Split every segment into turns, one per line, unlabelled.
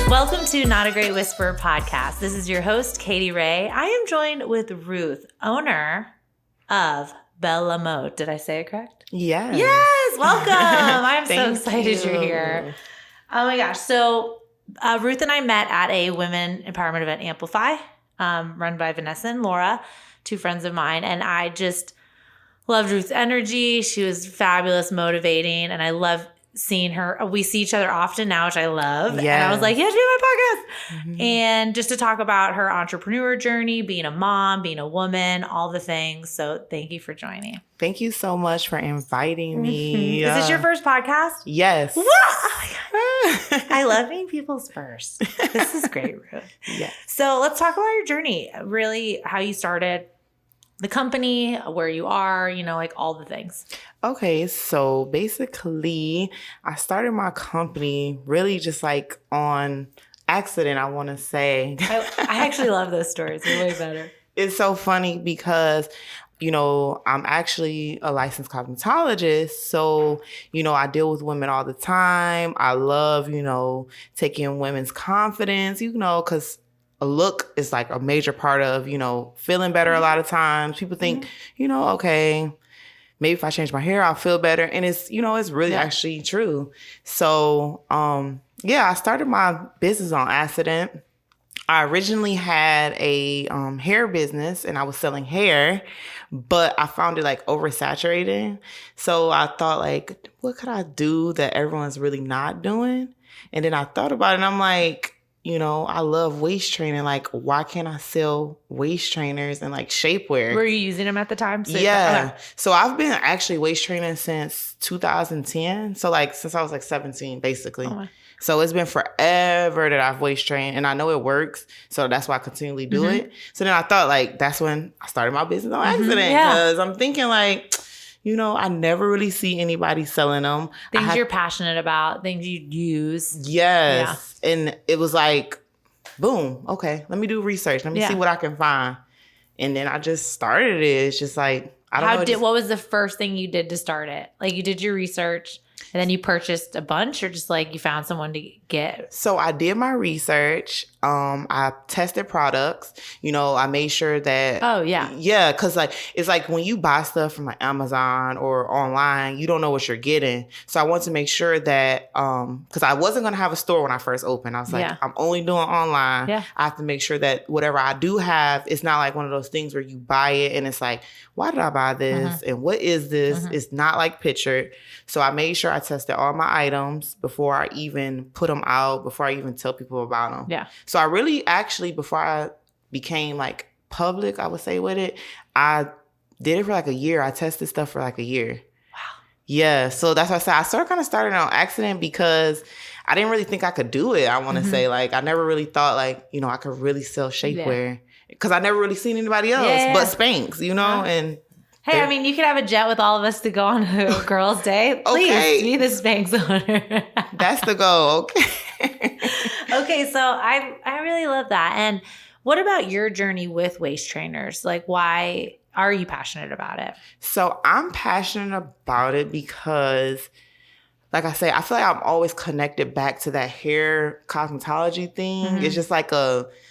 Welcome to Not a Great Whisperer podcast. This is your host, Katie Ray. I am joined with Ruth, owner of Belle La Mode. Did I say it correct?
Yes.
Yes, welcome. I'm so excited
you.
You're here. Oh my gosh. So Ruth and I met at a women empowerment event, Amplify, run by Vanessa and Laura, two friends of mine. And I just loved Ruth's energy. She was fabulous, motivating, and I love seeing her. We see each other often now, which I love.
Yes.
And I was like, yeah, do my podcast. Mm-hmm. And just to talk about her entrepreneur journey, being a mom, being a woman, all the things. So thank you for joining.
Thank you so much for inviting me.
Is this your first podcast?
Yes.
What? Oh my God. I love being people's first. This is great, Ruth.
Yes.
So let's talk about your journey, really how you started the company, where you are, like all the things.
Okay, so basically, I started my company really just like on accident, I want to say.
I actually love those stories. They're way better.
It's so funny because, I'm actually a licensed cosmetologist. So, I deal with women all the time. I love, taking women's confidence, because a look is like a major part of, feeling better a lot of times. People think, okay, maybe if I change my hair, I'll feel better. And it's, it's really actually true. So, I started my business on accident. I originally had a hair business and I was selling hair, but I found it like oversaturated. So I thought like, what could I do that everyone's really not doing? And then I thought about it and I'm like, I love waist training. Like, why can't I sell waist trainers and like shapewear?
Were you using them at the time?
Yeah. So I've been actually waist training since 2010. So like since I was like 17, basically. Oh, so it's been forever that I've waist trained and I know it works. So that's why I continually do it. So then I thought like, that's when I started my business on accident. Because I'm thinking like, I never really see anybody selling them.
Things you're passionate about, things you use.
Yes. Yeah. And it was like, boom, okay, let me do research. Let me see what I can find. And then I just started it. It's just like,
what was the first thing you did to start it? Like you did your research and then you purchased a bunch or just like you found someone to get?
So I did my research. I tested products. I made sure that.
Oh, yeah.
Yeah, because like it's like when you buy stuff from like Amazon or online, you don't know what you're getting. So I want to make sure that because I wasn't going to have a store when I first opened. I was like, I'm only doing online. Yeah. I have to make sure that whatever I do have, it's not like one of those things where you buy it and it's like, why did I buy this? And what is this? It's not like pictured. So I made sure I tested all my items before I even put them out, before I even tell people about them.
Yeah.
So I really actually, before I became like public, I would say with it, I did it for like a year. I tested stuff for like a year.
Wow.
Yeah. So that's why I said I started on accident because I didn't really think I could do it. I want to say like, I never really thought like, I could really sell shapewear because I never really seen anybody else but Spanx, and
hey, I mean, you could have a jet with all of us to go on a girls' day. Please be the Spanx owner.
That's the goal. Okay.
Okay, so I really love that. And what about your journey with waist trainers? Like, why are you passionate about it?
So I'm passionate about it because, like I say, I feel like I'm always connected back to that hair cosmetology thing. It's just like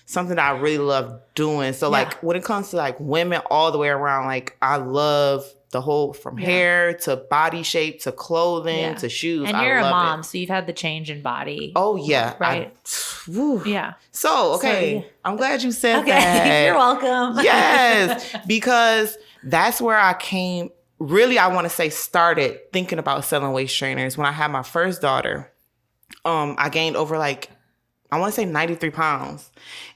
something that I really love doing. So like when it comes to like women all the way around, like I love the whole from hair to body shape to clothing to shoes.
And you're a mom, so you've had the change in body.
Oh yeah.
Right.
Yeah. So, okay. I'm glad you said
okay.
that.
You're welcome.
Yes. Because that's where I came. Really, I want to say started thinking about selling waist trainers when I had my first daughter. I gained over like, I want to say 93 pounds.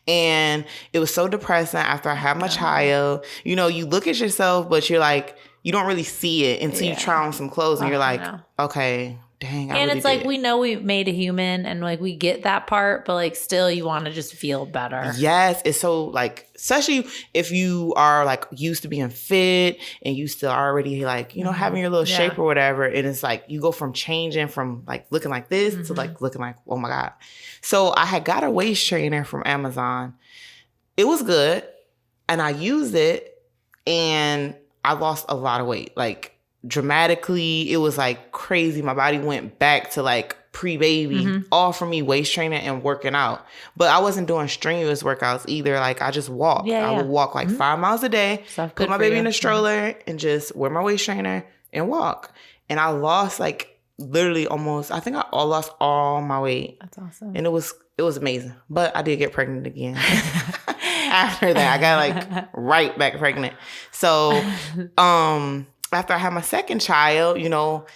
And it was so depressing after I had my child. You look at yourself, but you're like, you don't really see it until you try on some clothes and you're like, okay, dang, I
and
really
it's like,
did.
we know we made a human and like we get that part, but like still you want to just feel better.
Yes. It's so like, especially if you are like used to being fit and you still already like, having your little shape or whatever. And it's like, you go from changing from like looking like this to like looking like, oh my God. So I had got a waist trainer from Amazon. It was good. And I used it and I lost a lot of weight, like dramatically. It was like crazy. My body went back to like pre-baby, all from me waist training and working out. But I wasn't doing strenuous workouts either. Like I just walked. I would walk like 5 miles a day, put my baby in a stroller and just wear my waist trainer and walk. And I lost like literally almost, I think I lost all my weight.
That's awesome.
And it was amazing. But I did get pregnant again. After that, I got like right back pregnant. So after I had my second child, you know,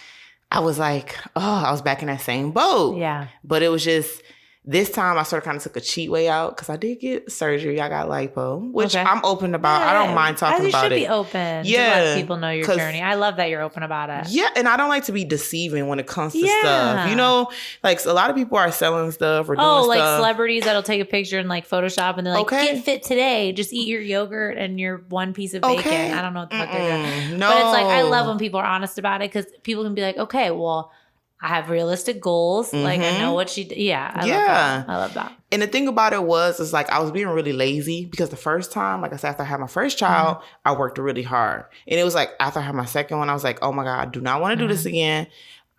I was like, oh, I was back in that same boat.
Yeah.
But it was just, this time I sort of kind of took a cheat way out because I did get surgery. I got lipo, which I'm open about. I don't mind talking about it.
You should be open to let people know your journey. I love that you're open about it.
Yeah, and I don't like to be deceiving when it comes to stuff. You know, like a lot of people are selling stuff or doing stuff. Oh, like
celebrities that'll take a picture and like Photoshop and they're like, get fit today. Just eat your yogurt and your one piece of bacon. I don't know what the fuck they're doing.
No.
But it's like, I love when people are honest about it because people can be like, okay, well, I have realistic goals. Like I know what I love that.
And the thing about it is like I was being really lazy because the first time, like I said, after I had my first child, I worked really hard. And it was like after I had my second one, I was like, oh my God, I do not want to do this again.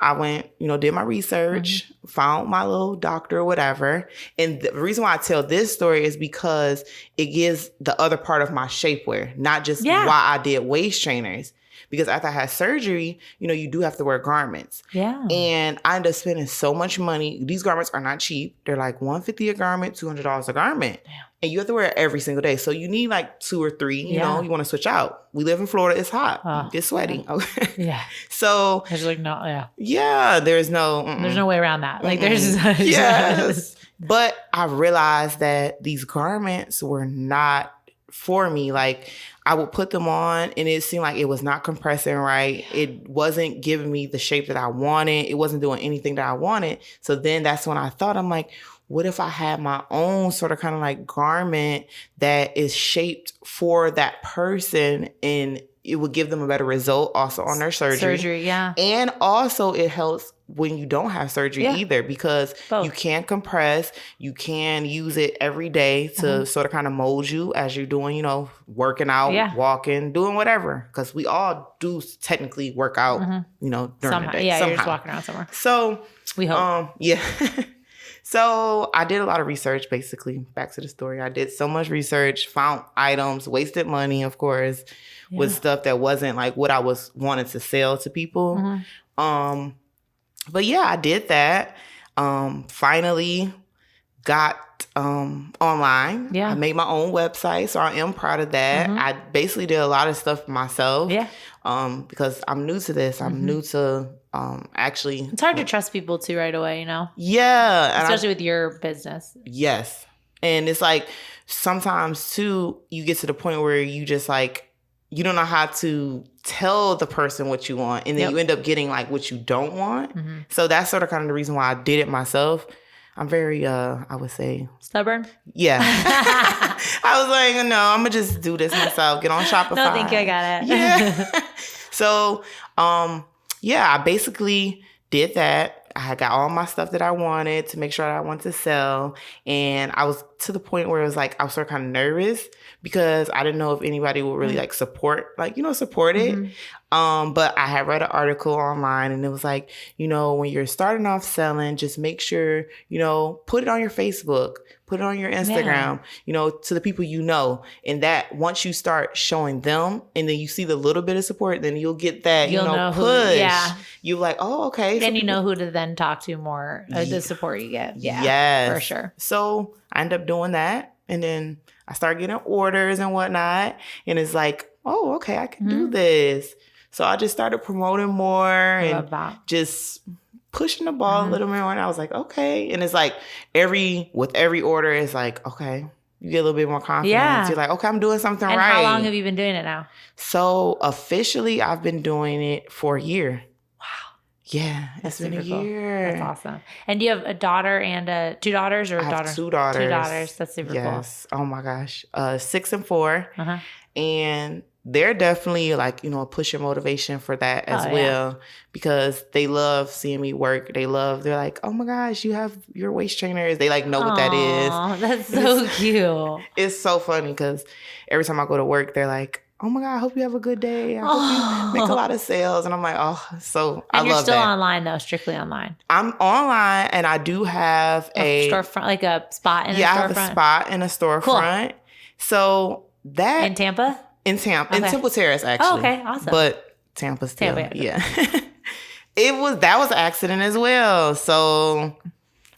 I went, you know, did my research, found my little doctor or whatever. And the reason why I tell this story is because it gives the other part of my shapewear, not just why I did waist trainers. Because after I had surgery, you know, you do have to wear garments. Yeah. And I ended up spending so much money. These garments are not cheap. They're like $150 a garment, $200 a garment. Damn. And you have to wear it every single day. So you need like 2 or 3, you know, you want to switch out. We live in Florida. It's hot. You get sweaty. Okay.
Yeah.
So
there's like no,
there's no.
There's no way around that. Like there's.
Yes. But I realized that these garments were not for me. Like I would put them on and it seemed like it was not compressing right. It wasn't giving me the shape that I wanted. It wasn't doing anything that I wanted. So then that's when I thought, I'm like, what if I had my own sort of kind of like garment that is shaped for that person and it would give them a better result also on their surgery. And also it helps when you don't have surgery either because you can compress, you can use it every day to sort of kind of mold you as you're doing, you know, working out, walking, doing whatever. Because we all do technically work out, you know, during the day.
Yeah, you're just walking around somewhere.
So
we hope.
So I did a lot of research, basically. Back to the story. I did so much research, found items, wasted money, of course, with stuff that wasn't like what I was wanting to sell to people. But yeah, I did that. Finally got online. I made my own website, so I am proud of that. I basically did a lot of stuff myself. Because I'm new to this. I'm new to actually.
It's hard to trust people too right away, you know?
Yeah.
Especially with your business.
Yes. And it's like sometimes too, you get to the point where you just like, you don't know how to tell the person what you want. And then you end up getting like what you don't want. So that's sort of kind of the reason why I did it myself. I'm very, I would say.
Stubborn?
Yeah. I was like, no, I'm going to just do this myself. Get on Shopify.
No, thank you. I got it.
Yeah. So, I basically did that. I got all my stuff that I wanted to make sure that I wanted to sell. And I was to the point where it was like, I was sort of kind of nervous because I didn't know if anybody would really like support it. But I had read an article online and it was like, you know, when you're starting off selling, just make sure, you know, put it on your Facebook, put it on your Instagram, you know, to the people you know. And that once you start showing them and then you see the little bit of support, then you'll get that, you'll know push. You're like, oh, okay.
Then you know who to then talk to more, the support you get. Yeah,
yes.
For sure.
So I ended up doing that. And then I started getting orders and whatnot. And it's like, oh, okay, I can do this. So I just started promoting more and just pushing the ball a little more. And I was like, okay. And it's like with every order, it's like, okay, you get a little bit more confidence. Yeah. You're like, okay, I'm doing something right.
And how long have you been doing it now?
So officially, I've been doing it for a year.
Wow.
Yeah, it's been a year.
That's awesome. And do you have a daughter and 2 daughters or a daughter?
I have 2 daughters.
2 daughters. That's super cool.
Yes. Oh my gosh. 6 and 4. And they're definitely like, you know, pushing motivation for that as well because they love seeing me work. They're like, oh my gosh, you have your waist trainers. They like know what that is.
That's so cute.
It's so funny because every time I go to work, they're like, oh my God, I hope you have a good day. I hope you make a lot of sales. And I'm like, oh, so I love that.
And you're still online though, strictly online.
I'm online and I do have a
storefront, like a spot in a storefront.
Yeah, I have a spot in a storefront. Cool. So that
in Tampa?
In Temple Terrace, actually.
Oh, okay, awesome.
But Tampa still, yeah. That was an accident as well. So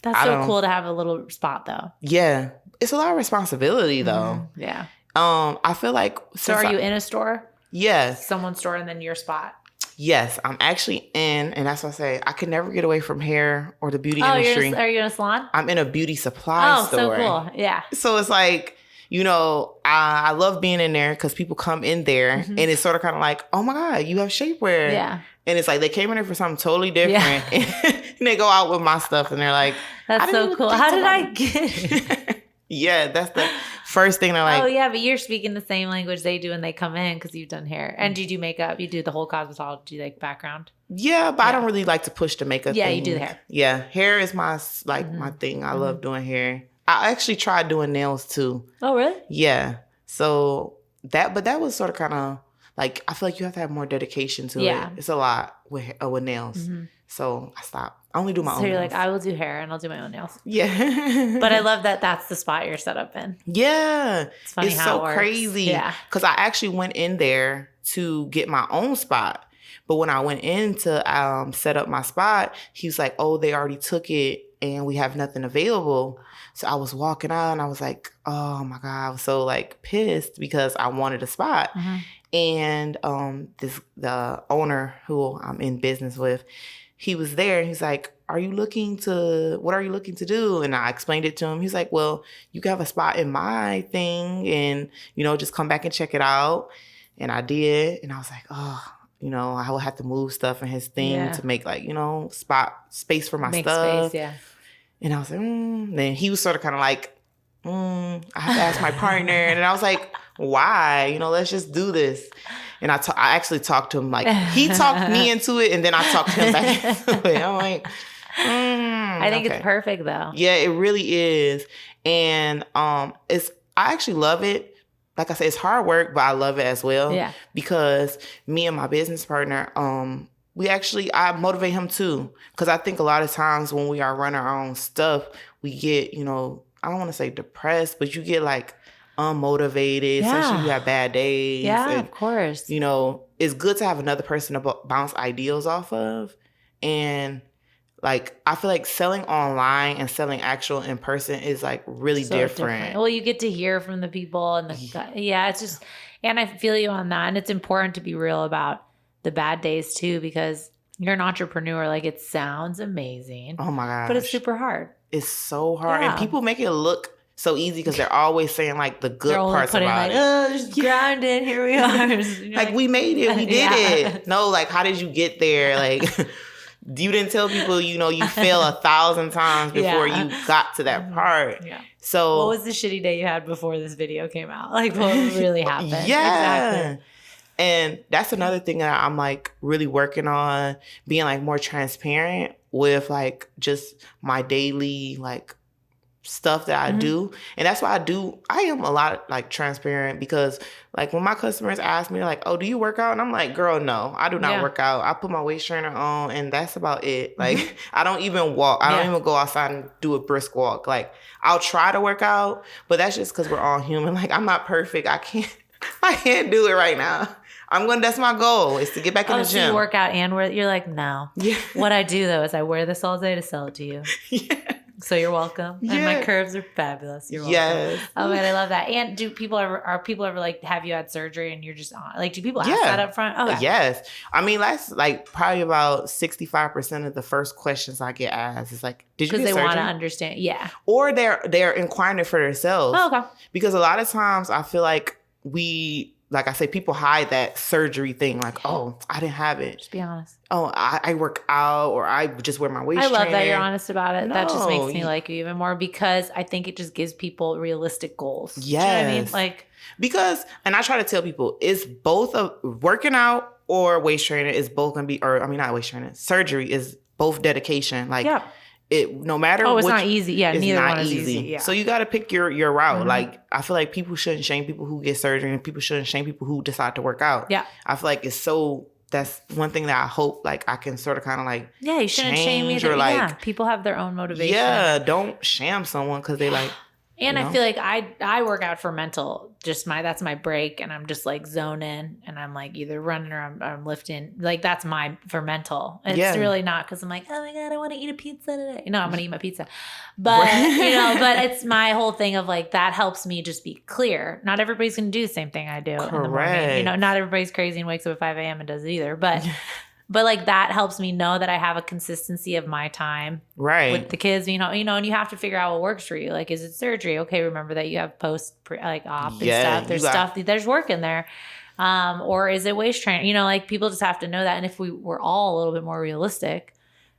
that's so cool to have a little spot though.
Yeah. It's a lot of responsibility though.
Mm-hmm. Yeah.
I feel like
so are you in a store?
Yes.
Someone's store and then your spot?
Yes, I'm actually in, and that's what I say, I could never get away from hair or the beauty industry.
Are you in a salon?
I'm in a beauty supply store.
Oh, so cool. Yeah.
So it's like, you know, I love being in there because people come in there and it's sort of kind of like, oh my God, you have shapewear.
Yeah.
And it's like they came in there for something totally different. Yeah. And they go out with my stuff and they're like,
that's so cool. How did I get it?
Yeah, that's the first thing they're like.
Oh, yeah, but you're speaking the same language they do when they come in because you've done hair. And do you do makeup? You do the whole cosmetology like background?
Yeah, but I don't really like to push the makeup thing.
You do the hair.
Yeah, hair is my my thing. I love doing hair. I actually tried doing nails too.
Oh, really?
Yeah. So that was sort of kind of like, I feel like you have to have more dedication to it. It's a lot with nails. Mm-hmm. So I stopped. I only do my own nails. So you're
like, I will do hair and I'll do my own nails.
Yeah.
But I love that that's the spot you're set up in.
Yeah.
It's funny
it's
how
so
it works.
Crazy.
Yeah.
Because I actually went in there to get my own spot. But when I went in to set up my spot, he was like, oh, they already took it and we have nothing available. So I was walking out and I was like, oh my God, I was so like pissed because I wanted a spot. Mm-hmm. And the owner who I'm in business with, he was there and he's like, what are you looking to do? And I explained it to him. He's like, well, you can have a spot in my thing and, you know, just come back and check it out. And I did. And I was like, oh, you know, I would have to move stuff in his thing to make like, you know, space for my stuff.
Space, yeah.
And I was like, Then he was sort of kind of like, I have to ask my partner. And I was like, why? You know, let's just do this. And I actually talked to him. Like, he talked me into it, and then I talked him back into it. I'm like,
I think it's perfect, though.
Yeah, it really is. And I actually love it. Like I said, it's hard work, but I love it as well. Yeah. Because me and my business partner, I motivate him too. Because I think a lot of times when we are running our own stuff, we get, you know, I don't want to say depressed, but you get like unmotivated, especially you have bad days.
Yeah, and, of course.
You know, it's good to have another person to bounce ideals off of. And like, I feel like selling online and selling actual in person is like really different.
Well, you get to hear from the people and it's just, and I feel you on that. And it's important to be real about the bad days too, because you're an entrepreneur. Like, it sounds amazing.
Oh my gosh.
But it's super hard.
It's so hard. Yeah. And people make it look so easy because they're always saying like the good parts about it.
Oh, just grounded. Here we are.
Like, we made it. We did it. No, like, how did you get there? Like, you didn't tell people, you know, you fail 1,000 times before you got to that part. Yeah. So
what was the shitty day you had before this video came out? Like, what really happened?
Yeah. Exactly. And that's another thing that I'm like really working on, being like more transparent with like just my daily like stuff that I do. And that's why I am a lot like transparent, because like when my customers ask me like, oh, do you work out? And I'm like, girl, no, I do not work out. I put my waist trainer on and that's about it. Like, I don't even walk. I don't even go outside and do a brisk walk. Like, I'll try to work out, but that's just because we're all human. Like, I'm not perfect. I can't do it right now. That's my goal, is to get back in the gym.
So you work out and you're like, no. Yeah. What I do though is I wear this all day to sell it to you. Yeah. So you're welcome. Yeah. And my curves are fabulous. You're welcome. Yes. Oh man, I love that. And do people ever like, have you had surgery and you're just on? Like, do people ask that up front? Okay.
Yes. I mean, that's like probably about 65% of the first questions I get asked is like, did you get surgery? Because they want to
understand. Yeah.
Or they're inquiring it for themselves.
Oh, okay.
Because a lot of times I feel like like I say, people hide that surgery thing. Like, oh, I didn't have it.
Just be honest.
Oh, I work out, or I just wear my waist trainer.
I love that you're honest about it. No, that just makes me like you even more, because I think it just gives people realistic goals.
Yes.
Do you know what I mean? Like,
because, and I try to tell people, it's both working out or waist trainer is both going to be, or I mean, not waist trainer, surgery is both dedication. Like, no matter
it's
which,
not easy. Yeah,
it's
neither
not
one is
easy.
easy. Yeah.
So you got to pick your route.
Mm-hmm.
Like, I feel like people shouldn't shame people who get surgery, and people shouldn't shame people who decide to work out.
Yeah.
I feel like that's one thing that I hope like I can sort of kind of like
you shouldn't shame either. Like, people have their own motivation.
Yeah, don't sham someone because they like.
And I feel like I work out for mental, that's my break, and I'm just like zone in, and I'm like either running or I'm lifting. Like, that's for mental. It's really not because I'm like, oh my God, I want to eat a pizza today. No, I'm going to eat my pizza. But, but it's my whole thing of like, that helps me just be clear. Not everybody's going to do the same thing I do in the morning. Not everybody's crazy and wakes up at 5 a.m. and does it either. But like, that helps me know that I have a consistency of my time with the kids, and you have to figure out what works for you. Like, is it surgery? Okay, remember that you have op and stuff. There's work in there. Or is it waist training? Like, people just have to know that. And if we were all a little bit more realistic,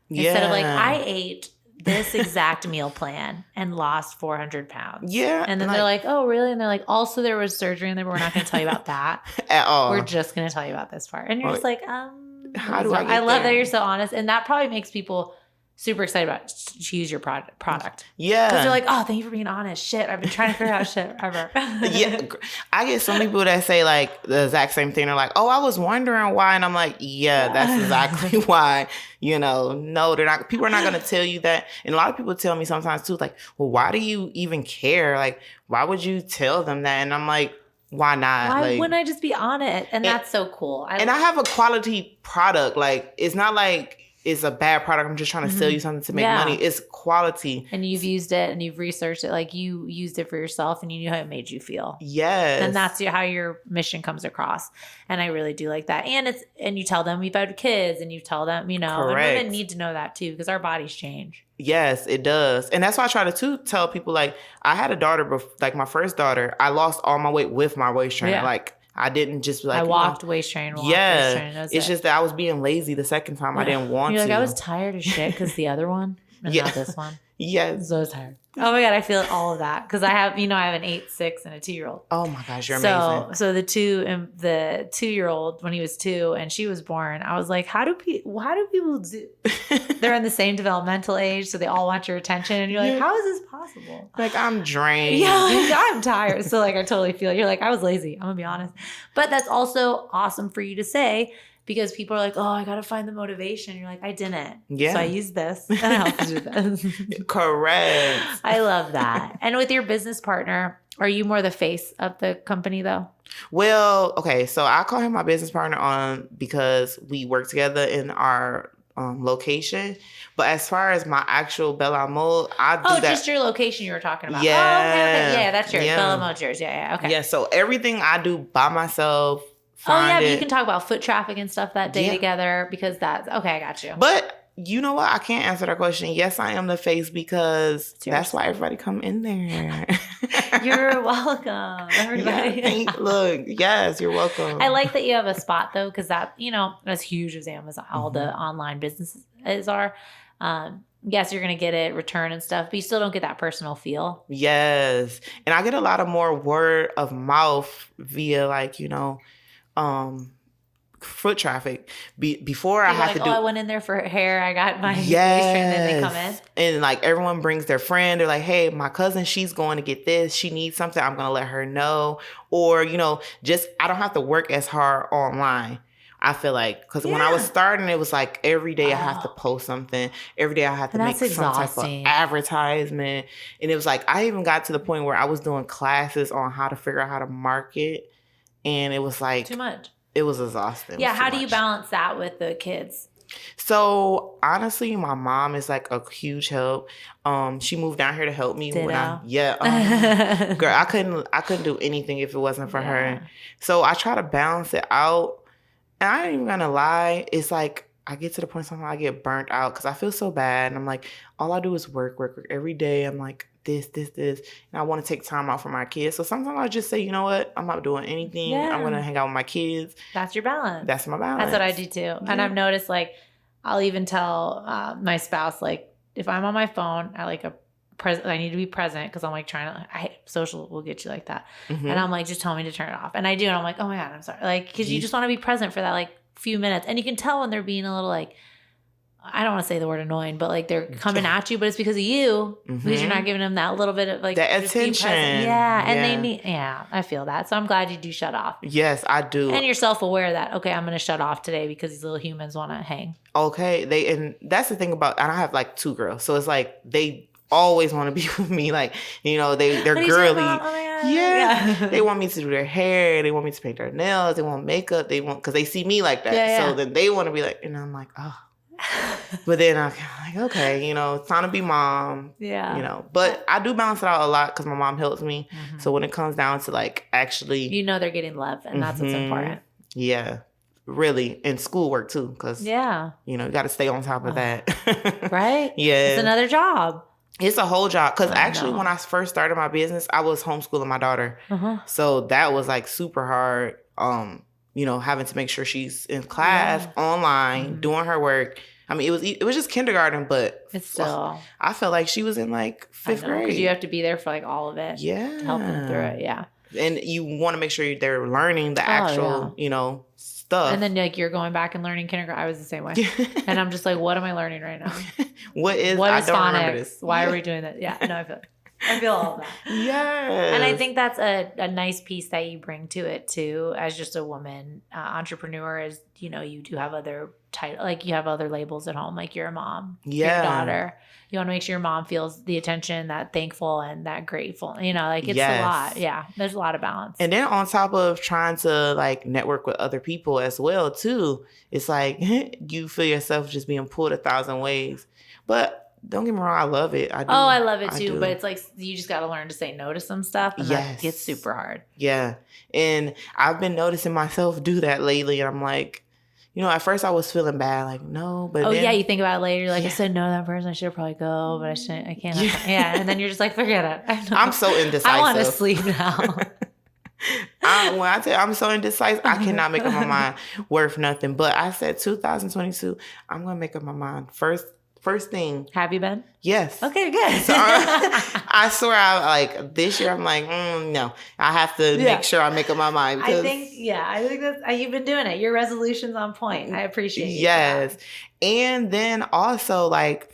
instead of like, I ate this exact meal plan and lost 400 pounds. Yeah. And then they're like, oh, really? And they're like, also there was surgery in there, but we're not going to tell you about that. At all. We're just going to tell you about this part. And you're just like, how do I love that you're so honest. And that probably makes people super excited about to use your product. Yeah. Because they're like, oh, thank you for being honest. Shit, I've been trying to figure out shit forever.
Yeah. I get some people that say like the exact same thing. They're like, oh, I was wondering why. And I'm like, yeah, that's exactly why. No, they're not. People are not going to tell you that. And a lot of people tell me sometimes too, like, well, why do you even care? Like, why would you tell them that? And I'm like, why not?
Why wouldn't I just be on it? And that's so cool.
I have a quality product. Like, it's not like it's a bad product. I'm just trying to sell you something to make money. It's quality.
And you've used it and you've researched it. Like, you used it for yourself and you knew how it made you feel.
Yes.
And that's how your mission comes across. And I really do like that. And you tell them we've had kids, and you tell them,
Correct.
And women need to know that too, because our bodies change.
Yes, it does. And that's why I try to tell people, like, I had a daughter, like my first daughter, I lost all my weight with my waist trainer. Yeah. Like, I didn't just like...
I walked waist train.
It's just that I was being lazy the second time. I didn't want to.
You're like, I was tired as shit because the other one and not this one.
Yes.
So I was tired. Oh my God, I feel all of that because I have an 8, 6, and a 2-year-old.
Oh my gosh, you're amazing.
So the 2-year-old, when he was 2 and she was born, I was like, how do people do? They're in the same developmental age, so they all want your attention, and you're like, how is this possible?
Like, I'm drained.
Yeah, like, I'm tired. So like, I totally feel it. You're like, I was lazy. I'm gonna be honest, but that's also awesome for you to say. Because people are like, oh, I got to find the motivation. You're like, I didn't. Yeah. So I used this and I helped you with this.
Correct.
I love that. And with your business partner, are you more the face of the company though?
Well, okay. So I call him my business partner because we work together in our location. But as far as my actual Belle La Mode, I do that. Oh,
just your location you were talking about.
Yeah.
Oh, okay. Yeah, that's yours. Yeah. Belle La Mode's yours. Yeah. Okay.
Yeah. So everything I do by myself.
But you can talk about foot traffic and stuff that day together because that's okay. I got you.
But you know what? I can't answer that question. Yes, I am the face because that's why everybody come in there.
You're welcome, everybody.
Look, yes, you're welcome.
I like that you have a spot though, because that as huge as Amazon, all the online businesses are. Yes, you're going to get it, return and stuff, but you still don't get that personal feel.
Yes. And I get a lot of more word of mouth via foot traffic. Before I have to do...
I went in there for hair. I got my waist train, and then they come in.
And like everyone brings their friend. They're like, hey, my cousin, she's going to get this. She needs something. I'm going to let her know. Or, just I don't have to work as hard online. I feel like, because when I was starting, it was like every day I have to post something. Every day I have to make some type of advertisement. And it was like, I even got to the point where I was doing classes on how to figure out how to market. And it was like...
too much.
It was exhausting.
Yeah, how do you balance that with the kids?
So honestly, my mom is like a huge help. She moved down here to help me
girl,
I couldn't do anything if it wasn't for her. So I try to balance it out. And I ain't even gonna lie, it's like I get to the point sometimes I get burnt out because I feel so bad. And I'm like, all I do is work every day. I'm like, this. And I want to take time out for my kids. So sometimes I just say, you know what? I'm not doing anything. Yeah. I'm going to hang out with my kids.
That's your balance.
That's my balance.
That's what I do too. Yeah. And I've noticed, like, I'll even tell my spouse, like, if I'm on my phone, I need to be present because I'm like social will get you like that. Mm-hmm. And I'm like, just tell me to turn it off. And I do. And I'm like, oh my God, I'm sorry. Like, because you just want to be present for that like few minutes. And you can tell when they're being a little like, I don't want to say the word annoying, but like they're coming at you, but it's because of you, because you're not giving them that little bit of like
that
just being
attention.
present. Yeah. And they need, I feel that. So I'm glad you do shut off.
Yes, I do.
And you're self-aware that, okay, I'm going to shut off today because these little humans want to hang.
Okay. And that's the thing about, and I have like 2 girls. So it's like, they always want to be with me. Like, you know, they're girly.
Oh my God.
Yeah. They want me to do their hair. They want me to paint their nails. They want makeup. Because they see me like that.
Yeah.
So then they want to be like, and I'm like, oh. But then I'm like, okay, you know, it's time to be mom.
Yeah.
You know, but I do balance it out a lot because my mom helps me. So when it comes down to like actually,
you know, they're getting love, and that's what's important.
Yeah, really, and schoolwork too, because you know, you got to stay on top of that.
Right?
Yeah,
it's another job.
It's a whole job. Because actually, when I first started my business, I was homeschooling my daughter, so that was like super hard. You know, having to make sure she's in class, online, doing her work. I mean, it was just kindergarten, but
it's still.
I felt like she was in like 5th grade.
Because you have to be there for like all of it.
Yeah.
To help them through it. Yeah.
And you want to make sure they're learning the actual, you know, stuff.
And then like you're going back and learning kindergarten. I was the same way. And I'm just like, what am I learning right now?
What is
phonics?
remember this.
Why are we doing that? Yeah. No, I feel all of that.
Yes.
And I think that's a nice piece that you bring to it too, as just a woman entrepreneur. Is, you know, you do have other like you have other labels at home, like you're a mom, your daughter. You want to make sure your mom feels the attention, that thankful and that grateful. You know, like it's a lot. Yeah, there's a lot of balance. And
then on top of trying to like network with other people as well too, it's like you feel yourself just being pulled 1,000 ways, but. Don't get me wrong, I love it. I do.
Oh, I love it too. But it's like you just got to learn to say no to some stuff, and that gets super hard.
Yeah, and I've been noticing myself do that lately, and I'm like, you know, at first I was feeling bad, like no, but
then, you think about it later. You're like, I said no to that person. I should probably go, but I shouldn't. I can't. Yeah, and then you're just like, forget it.
I'm so indecisive.
I want to sleep now.
When I tell you I'm so indecisive, I cannot make up my mind worth nothing. But I said 2022, I'm gonna make up my mind First thing.
Have you been?
Yes.
Okay, good.
So I swear, like this year, I'm like, no, I have to make sure I make up my mind.
I think that's you've been doing it. Your resolution's on point. I appreciate you.
Yes, and then also like,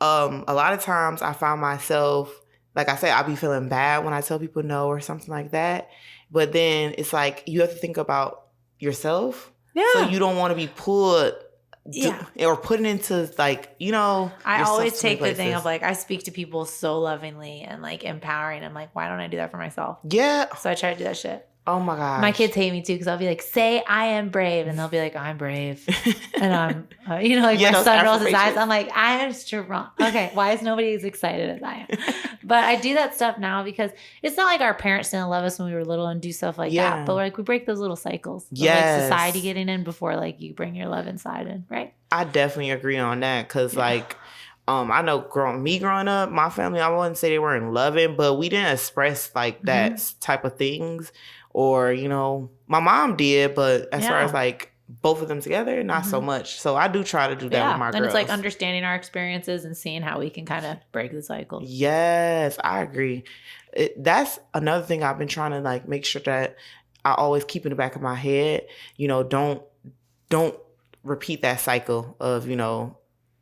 a lot of times I find myself, like I said, I'll be feeling bad when I tell people no or something like that. But then it's like you have to think about yourself. Yeah. So you don't want to be pulled. Or putting into like, you know,
I always take the thing of like, I speak to people so lovingly and like empowering. I'm like, why don't I do that for myself?
Yeah.
So I try to do that shit.
Oh my gosh.
My kids hate me too because I'll be like, say I am brave. And they'll be like, I'm brave. And I'm, you know, like my son rolls his eyes. I'm like, I am strong. Okay. Why is nobody as excited as I am? But I do that stuff now because it's not like our parents didn't love us when we were little and do stuff like that. But like we break those little cycles. Like society getting in before like you bring your love inside in, right?
I definitely agree on that because like, I know growing up, my family, I wouldn't say they weren't loving, but we didn't express like that type of things. Or, you know, my mom did, but as far as like both of them together, not so much. So I do try to do that with my girls.
And it's like understanding our experiences and seeing how we can kind of break the cycle.
Yes, I agree. That's another thing I've been trying to like make sure that I always keep in the back of my head. You know, don't repeat that cycle of, you know,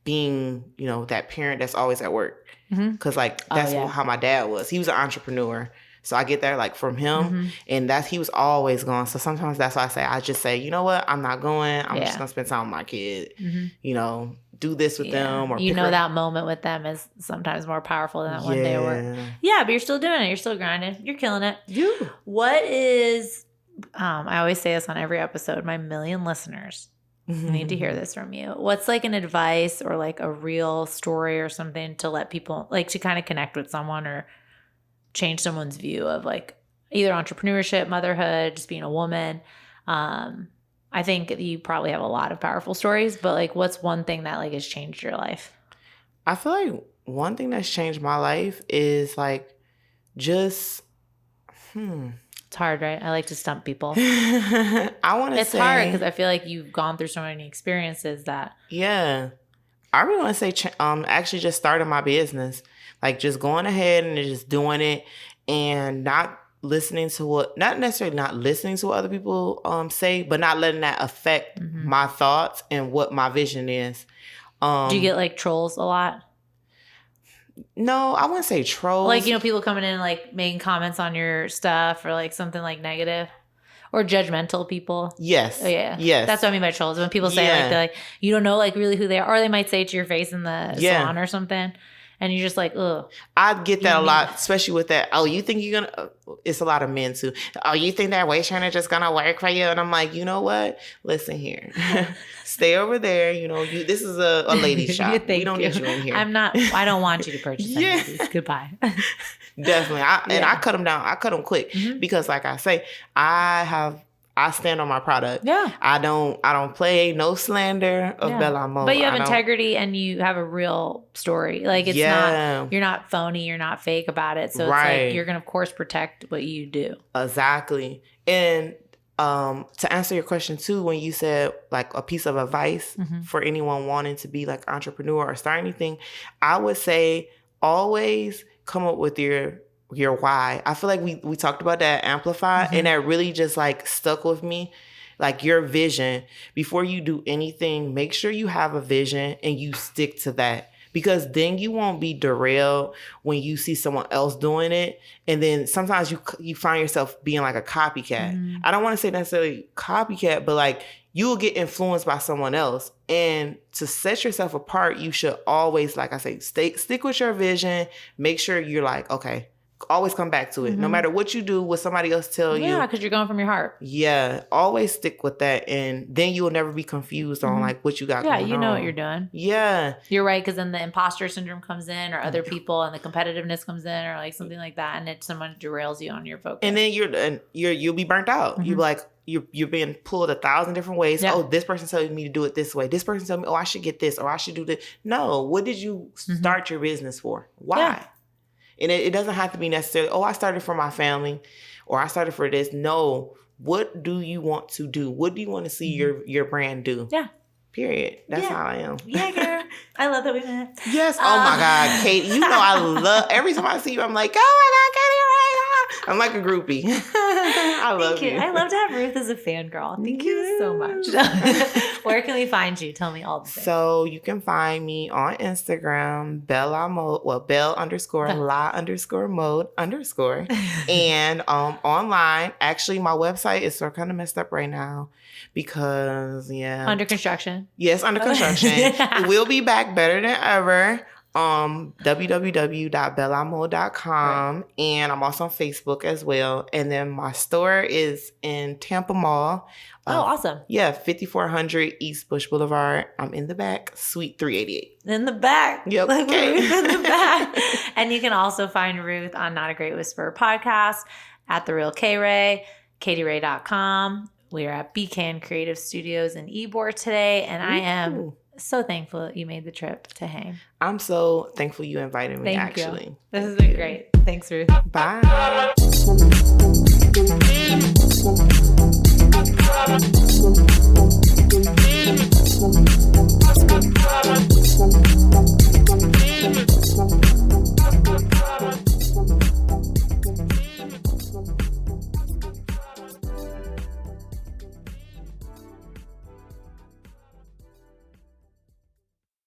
being, you know, that parent that's always at work. Because like that's how my dad was. He was an entrepreneur. So I get that like from him, and he was always gone. So sometimes that's why I just say, you know what, I'm not going. I'm just gonna spend time with my kid. You know, do this with them, or
that moment with them is sometimes more powerful than that one day at work. Yeah, but you're still doing it. You're still grinding. You're killing it.
Yeah.
What is? I always say this on every episode. My million listeners need to hear this from you. What's like an advice or like a real story or something to let people like to kind of connect with someone or change someone's view of like either entrepreneurship, motherhood, just being a woman. I think you probably have a lot of powerful stories, but like what's one thing that like has changed your life?
I feel like one thing that's changed my life is like just
It's hard, right? I like to stump people.
I want to say
it's hard because I feel like you've gone through so many experiences that
I really want to say actually just starting my business. Like just going ahead and just doing it and not necessarily not listening to what other people say, but not letting that affect my thoughts and what my vision is.
Do you get like trolls a lot?
No, I wouldn't say trolls.
Like, people coming in like making comments on your stuff or like something like negative or judgmental people.
Yes.
Oh, yeah.
Yes.
That's what I mean by trolls. When people say like, they're like, you don't know like really who they are, or they might say it to your face in the salon or something. And you're just like, ugh.
I get that a lot, especially with that. Oh, you think you're going to, it's a lot of men too. Oh, you think that waist trainer just going to work for you? And I'm like, you know what? Listen here. Stay over there. This is a lady shop. We don't need you in here.
I don't want you to purchase any of these. Goodbye.
Definitely. And I cut them down. I cut them quick because like I say, I stand on my product. Yeah. I don't play no slander of Belle La Mode.
But you have integrity and you have a real story. Like it's not, you're not phony, you're not fake about it. So it's like you're going to of course protect what you do.
Exactly. And to answer your question too, when you said like a piece of advice for anyone wanting to be like entrepreneur or start anything, I would say always come up with your why. I feel like we talked about that, amplify, and that really just like stuck with me. Like your vision. Before you do anything, make sure you have a vision and you stick to that. Because then you won't be derailed when you see someone else doing it. And then sometimes you find yourself being like a copycat. I don't want to say necessarily copycat, but like you will get influenced by someone else. And to set yourself apart, you should always, like I say, stick with your vision. Make sure you're like, okay, always come back to it. No matter what you do, what somebody else tell you.
Yeah, because you're going from your heart.
Yeah, always stick with that. And then you will never be confused on like what you got going on.
Yeah, you know what you're doing.
Yeah.
You're right, because then the imposter syndrome comes in or other people and the competitiveness comes in or like something like that. And someone derails you on your focus.
And then you'll be burnt out. You'll be like, you're being pulled 1,000 different ways. Yeah. Oh, this person telling me to do it this way. This person telling me, oh, I should get this or I should do this. No, what did you start your business for? Why? Yeah. And it doesn't have to be necessarily, oh, I started for my family or I started for this. No, what do you want to do? What do you want to see your brand do? Yeah. Period. That's how I am.
Yeah, girl. I love that we met.
Yes. Oh my God, Katie. I love, every time I see you, I'm like, oh my God, Katie. I'm like a groupie. I love you.
I love to have Ruth as a fangirl. Thank you so much. Where can we find you? Tell me all the things.
So you can find me on Instagram, Belle La Mode, Belle_La_Mode_. And online, actually my website is sort of kind of messed up right now because
under construction.
Yes, under construction. It will be back better than ever. www.bellamode.com. Right. And I'm also on Facebook as well. And then my store is in Tampa Mall.
Oh, awesome.
Yeah, 5400 East Bush Boulevard. I'm in the back, Suite 388.
In the back.
Yep.
Like Ruth in the back. And you can also find Ruth on Not a Great Whisperer podcast at The Real K-Ray, katyray.com. We are at Beacon Creative Studios in Ybor today. And I am so thankful that you made the trip to hang.
I'm so thankful you invited me, actually.
You. This has been great. Thanks, Ruth.
Bye.